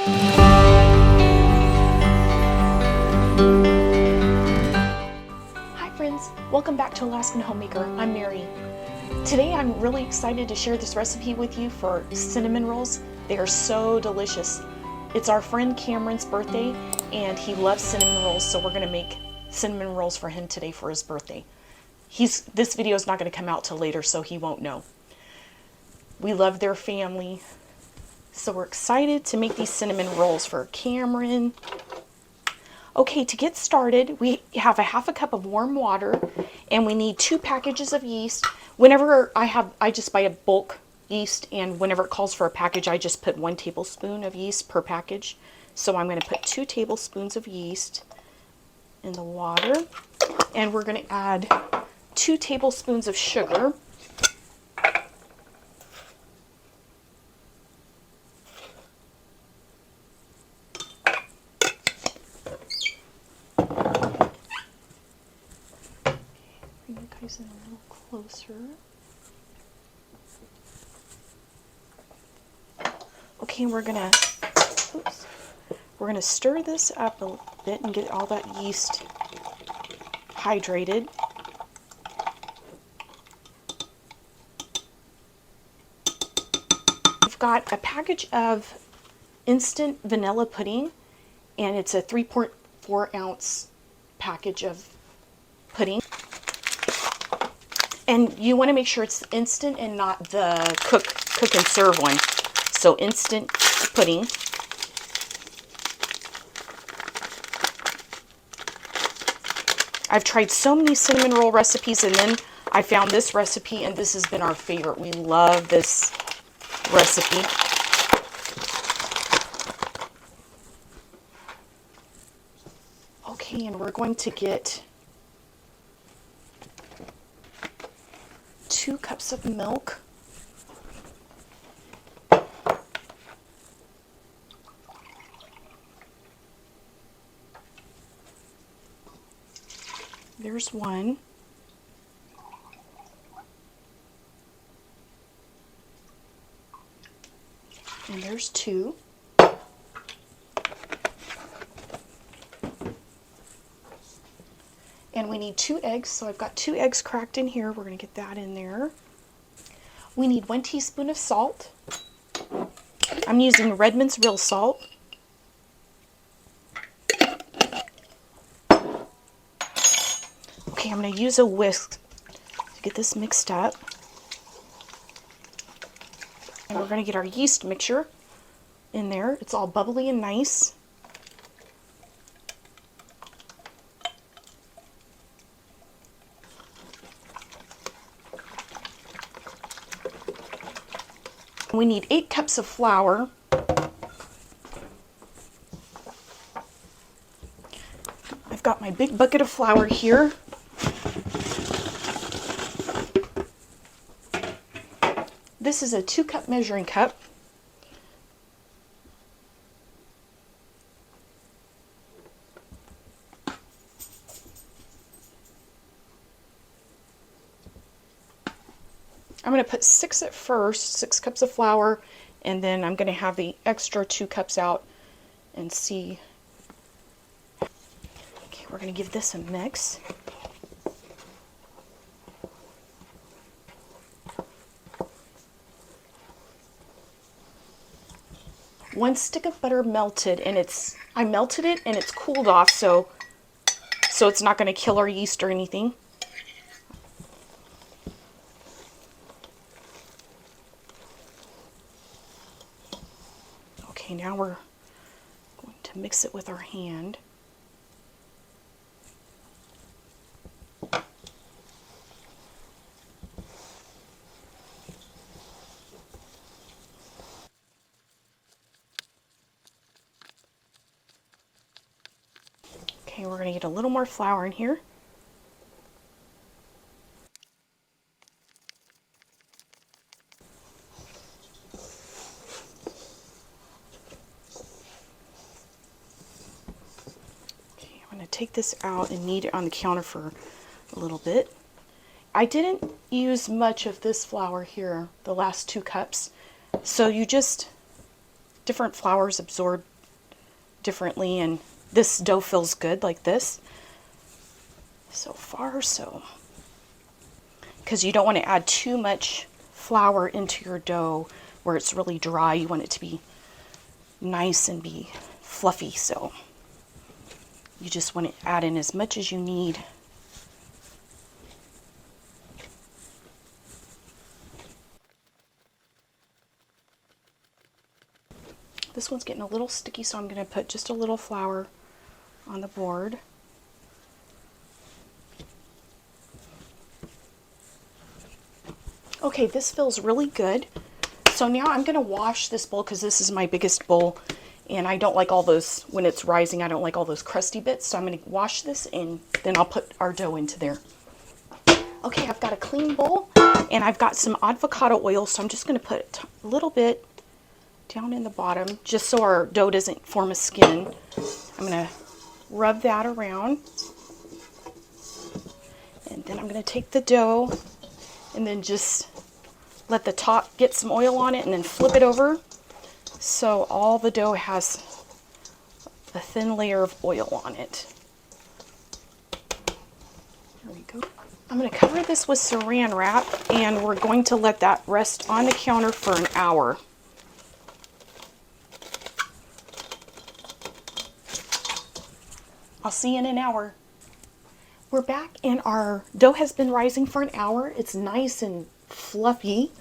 Hi friends, welcome back to Alaskan Homemaker. I'm Mary. Today I'm really excited to share this recipe with you for cinnamon rolls. They are so delicious. It's our friend Cameron's birthday and he loves cinnamon rolls, so we're going to make cinnamon rolls for him today for his birthday. This video is not going to come out till later, so he won't know. We love their family, so we're excited to make these cinnamon rolls for Cameron. Okay, to get started, we have a half a cup of warm water and we need 2 packages of yeast. Whenever I just buy a bulk yeast, and whenever it calls for a package, I just put 1 tablespoon of yeast per package. So I'm going to put 2 tablespoons of yeast in the water, and we're going to add 2 tablespoons of sugar. Bring you guys in a little closer. Okay, we're gonna stir this up a bit and get all that yeast hydrated. We've got a package of instant vanilla pudding, and it's a 3.4 ounce package of pudding. And you want to make sure it's instant and not the cook and serve one. So instant pudding. I've tried so many cinnamon roll recipes, and then I found this recipe, and this has been our favorite. We love this recipe. Okay, and we're going to get 2 cups of milk. There's 1. And there's 2. And we need 2 eggs, so I've got 2 eggs cracked in here. We're going to get that in there. We need 1 teaspoon of salt. I'm using Redmond's real salt. Okay, I'm going to use a whisk to get this mixed up. And we're going to get our yeast mixture in there. It's all bubbly and nice. We need 8 cups of flour. I've got my big bucket of flour here. This is a 2-cup measuring cup. I'm going to put 6 at first, 6 cups of flour, and then I'm going to have the extra 2 cups out and see. Okay, we're going to give this a mix. One stick of butter melted, and I melted it and it's cooled off, so it's not going to kill our yeast or anything. Okay, now we're going to mix it with our hand. Okay, we're going to get a little more flour in here. Okay, I'm going to take this out and knead it on the counter for a little bit. I didn't use much of this flour here, the last 2 cups. So different flours absorb differently, and this dough feels good like this. So far, so. Because you don't want to add too much flour into your dough where it's really dry. You want it to be nice and be fluffy, so you just want to add in as much as you need. This one's getting a little sticky, so I'm going to put just a little flour on the board. Okay, this feels really good. So now I'm going to wash this bowl because this is my biggest bowl, and I don't like all those, when it's rising, I don't like all those crusty bits. So I'm going to wash this, and then I'll put our dough into there. Okay, I've got a clean bowl, and I've got some avocado oil, so I'm just going to put a little bit down in the bottom, just so our dough doesn't form a skin. I'm going to rub that around, and then I'm going to take the dough and then just let the top get some oil on it, and then flip it over so all the dough has a thin layer of oil on it. There we go. I'm going to cover this with saran wrap, and we're going to let that rest on the counter for an hour. I'll see you in an hour. We're back, and our dough has been rising for an hour. It's nice and fluffy.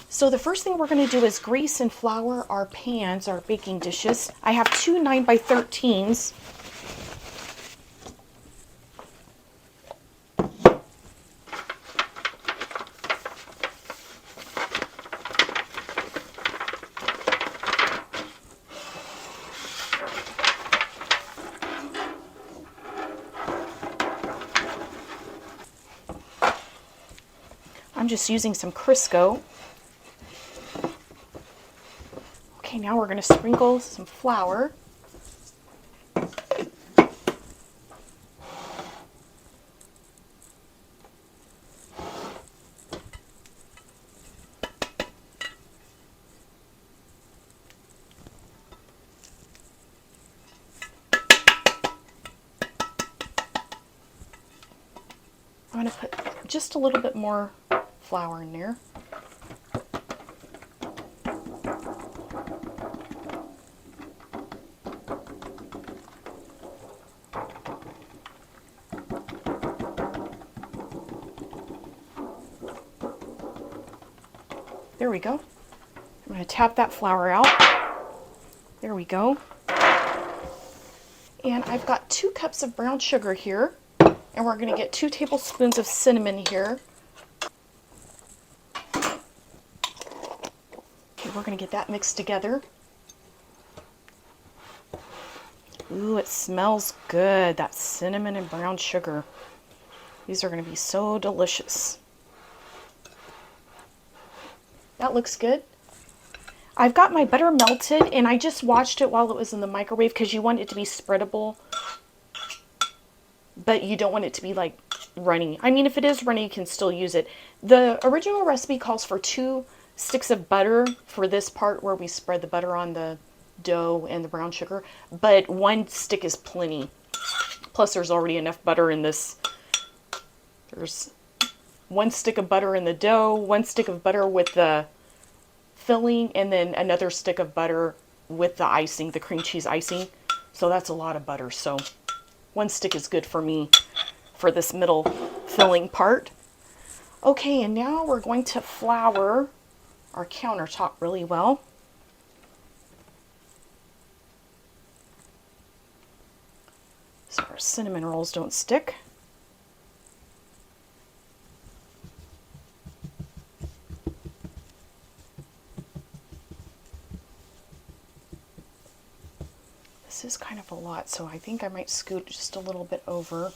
So the first thing we're going to do is grease and flour our pans, our baking dishes. I have two 9x13s. I'm just using some Crisco. Okay, now we're going to sprinkle some flour. I'm going to put just a little bit more flour in there. There we go. I'm going to tap that flour out. There we go. And I've got 2 cups of brown sugar here, and we're going to get 2 tablespoons of cinnamon here. Okay, we're going to get that mixed together. Ooh, it smells good, that cinnamon and brown sugar. These are going to be so delicious. That looks good. I've got my butter melted, and I just watched it while it was in the microwave because you want it to be spreadable, but you don't want it to be like runny. I mean, if it is runny, you can still use it. The original recipe calls for 2 sticks of butter for this part where we spread the butter on the dough and the brown sugar, but 1 stick is plenty. Plus, there's already enough butter in this. There's 1 stick of butter in the dough, 1 stick of butter with the filling, and then another stick of butter with the icing, the cream cheese icing. So that's a lot of butter. So 1 stick is good for me for this middle filling part. Okay, and now we're going to flour our countertop really well. So our cinnamon rolls don't stick. This is kind of a lot, so I think I might scoot just a little bit over.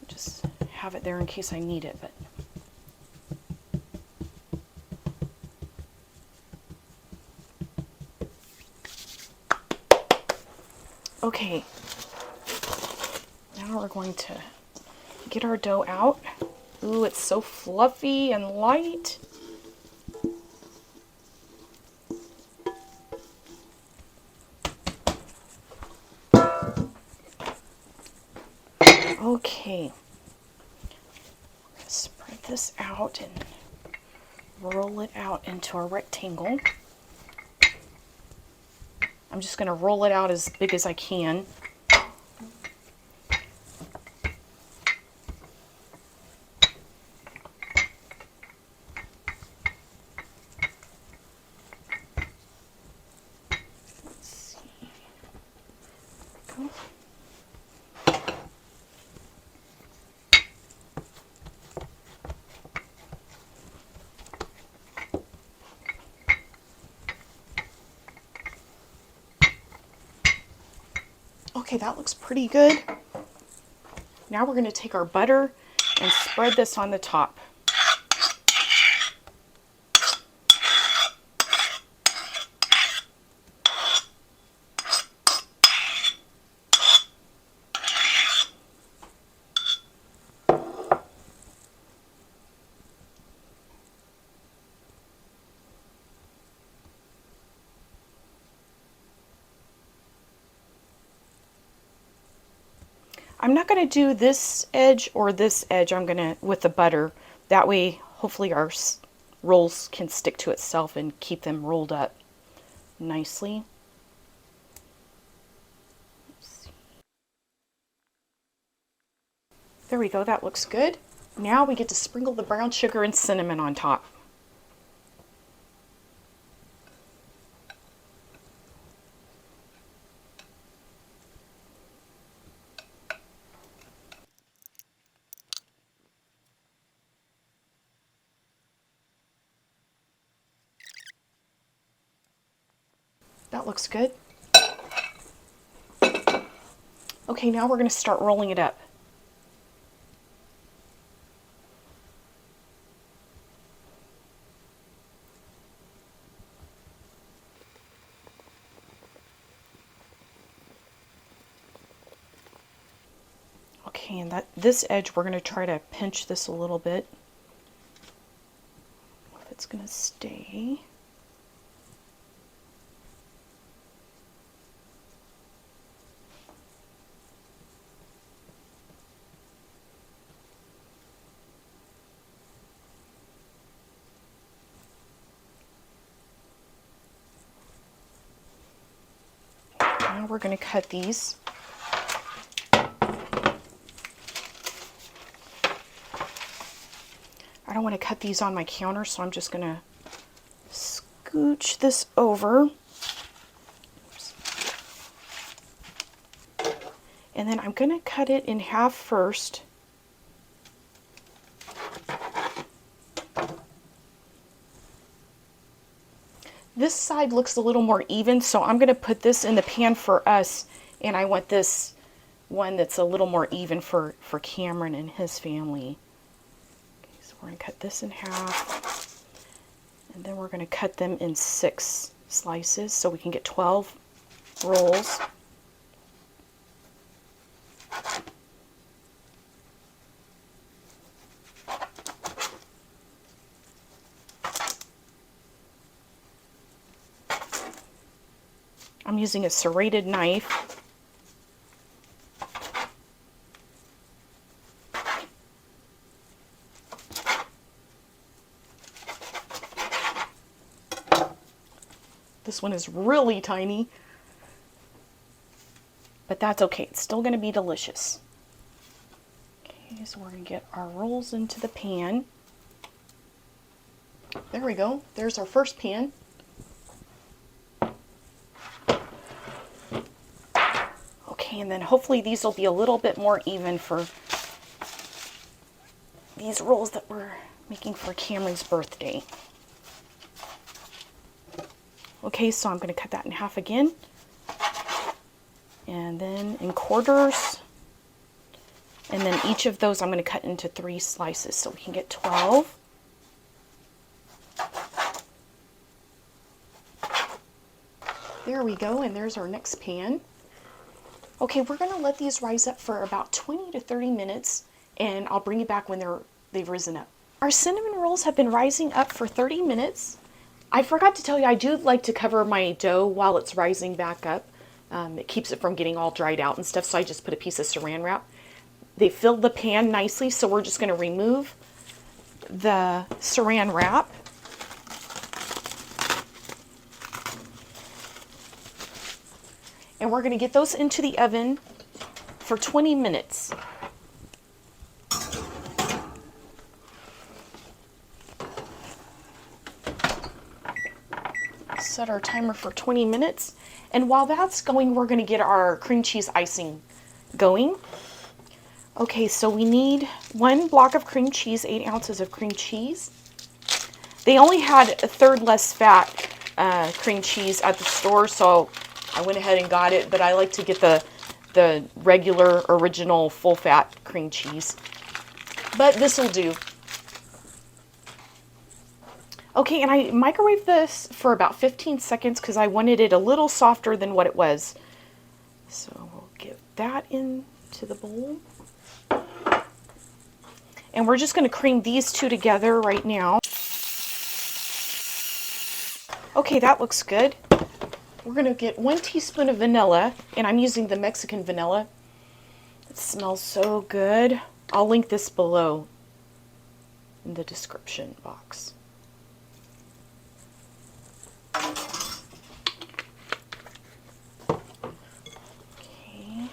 Just have it there in case I need it. But okay, now we're going to get our dough out. Ooh, it's so fluffy and light. Okay, spread this out and roll it out into a rectangle. I'm just going to roll it out as big as I can. Let's see. There we go. Okay, that looks pretty good. Now we're going to take our butter and spread this on the top. I'm not going to do this edge or this edge. I'm going to with the butter. That way, hopefully our rolls can stick to itself and keep them rolled up nicely. There we go, that looks good. Now we get to sprinkle the brown sugar and cinnamon on top. That looks good. Okay, now we're going to start rolling it up. Okay, and this edge we're going to try to pinch this a little bit. If it's going to stay. Now we're going to cut these. I don't want to cut these on my counter, so I'm just going to scooch this over. Oops. And then I'm going to cut it in half first. This side looks a little more even, so I'm going to put this in the pan for us, and I want this one that's a little more even for Cameron and his family. Okay, so we're going to cut this in half, and then we're going to cut them in 6 slices so we can get 12 rolls. I'm using a serrated knife. This one is really tiny, but that's okay. It's still going to be delicious. Okay, so we're going to get our rolls into the pan. There we go. There's our first pan. Okay, and then hopefully these will be a little bit more even for these rolls that we're making for Cameron's birthday. Okay, so I'm going to cut that in half again. And then in quarters. And then each of those I'm going to cut into 3 slices so we can get 12. There we go, and there's our next pan. Okay, we're going to let these rise up for about 20 to 30 minutes, and I'll bring you back when they've risen up. Our cinnamon rolls have been rising up for 30 minutes. I forgot to tell you, I do like to cover my dough while it's rising back up. It keeps it from getting all dried out and stuff, so I just put a piece of saran wrap. They filled the pan nicely, so we're just going to remove the saran wrap. And we're going to get those into the oven for 20 minutes. Set our timer for 20 minutes. And while that's going, we're going to get our cream cheese icing going. Okay, so we need 1 block of cream cheese, 8 ounces of cream cheese. They only had a third less fat cream cheese at the store, so I went ahead and got it, but I like to get the regular, original, full-fat cream cheese. But this will do. Okay, and I microwaved this for about 15 seconds because I wanted it a little softer than what it was. So we'll get that into the bowl. And we're just going to cream these two together right now. Okay, that looks good. We're going to get 1 teaspoon of vanilla, and I'm using the Mexican vanilla. It smells so good. I'll link this below in the description box. Okay,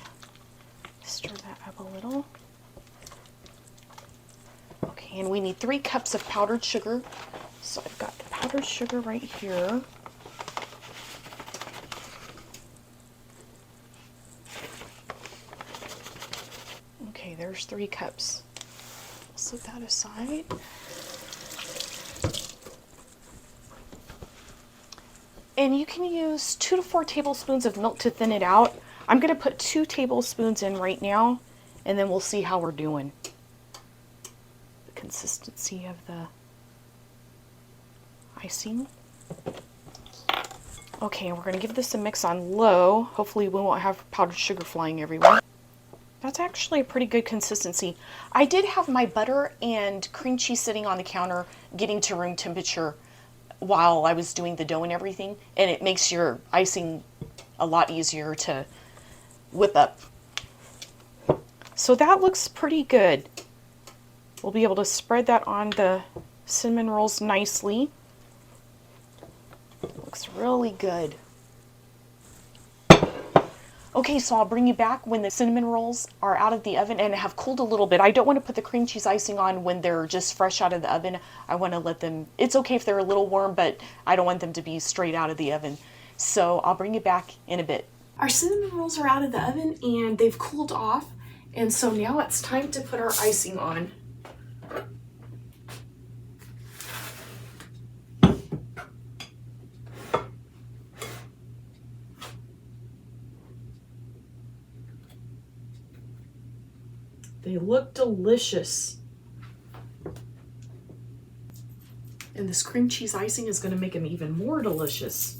stir that up a little. Okay, and we need 3 cups of powdered sugar. So I've got the powdered sugar right here. Okay, there's 3 cups. I'll set that aside. And you can use 2 to 4 tablespoons of milk to thin it out. I'm going to put 2 tablespoons in right now, and then we'll see how we're doing. The consistency of the icing. Okay, and we're going to give this a mix on low. Hopefully we won't have powdered sugar flying everywhere. That's actually a pretty good consistency. I did have my butter and cream cheese sitting on the counter getting to room temperature while I was doing the dough and everything, and it makes your icing a lot easier to whip up. So that looks pretty good. We'll be able to spread that on the cinnamon rolls nicely. Looks really good. Okay, so I'll bring you back when the cinnamon rolls are out of the oven and have cooled a little bit. I don't want to put the cream cheese icing on when they're just fresh out of the oven. I want to let them, it's okay if they're a little warm, but I don't want them to be straight out of the oven. So I'll bring you back in a bit. Our cinnamon rolls are out of the oven and they've cooled off. And so now it's time to put our icing on. They look delicious. And this cream cheese icing is going to make them even more delicious.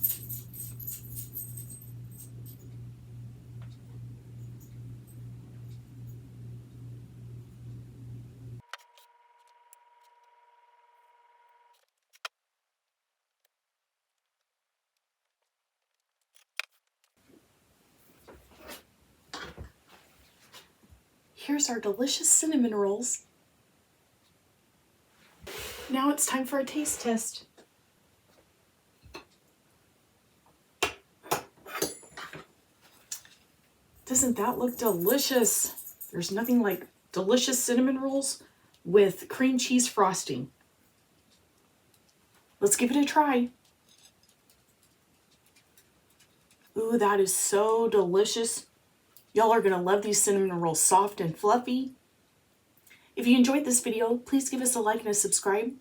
Here's our delicious cinnamon rolls. Now it's time for a taste test. Doesn't that look delicious? There's nothing like delicious cinnamon rolls with cream cheese frosting. Let's give it a try. Ooh, that is so delicious. Y'all are gonna love these cinnamon rolls, soft and fluffy. If you enjoyed this video, please give us a like and a subscribe.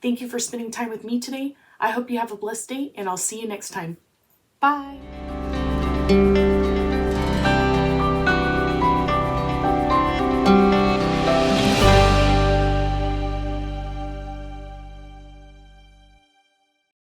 Thank you for spending time with me today. I hope you have a blessed day, and I'll see you next time. Bye.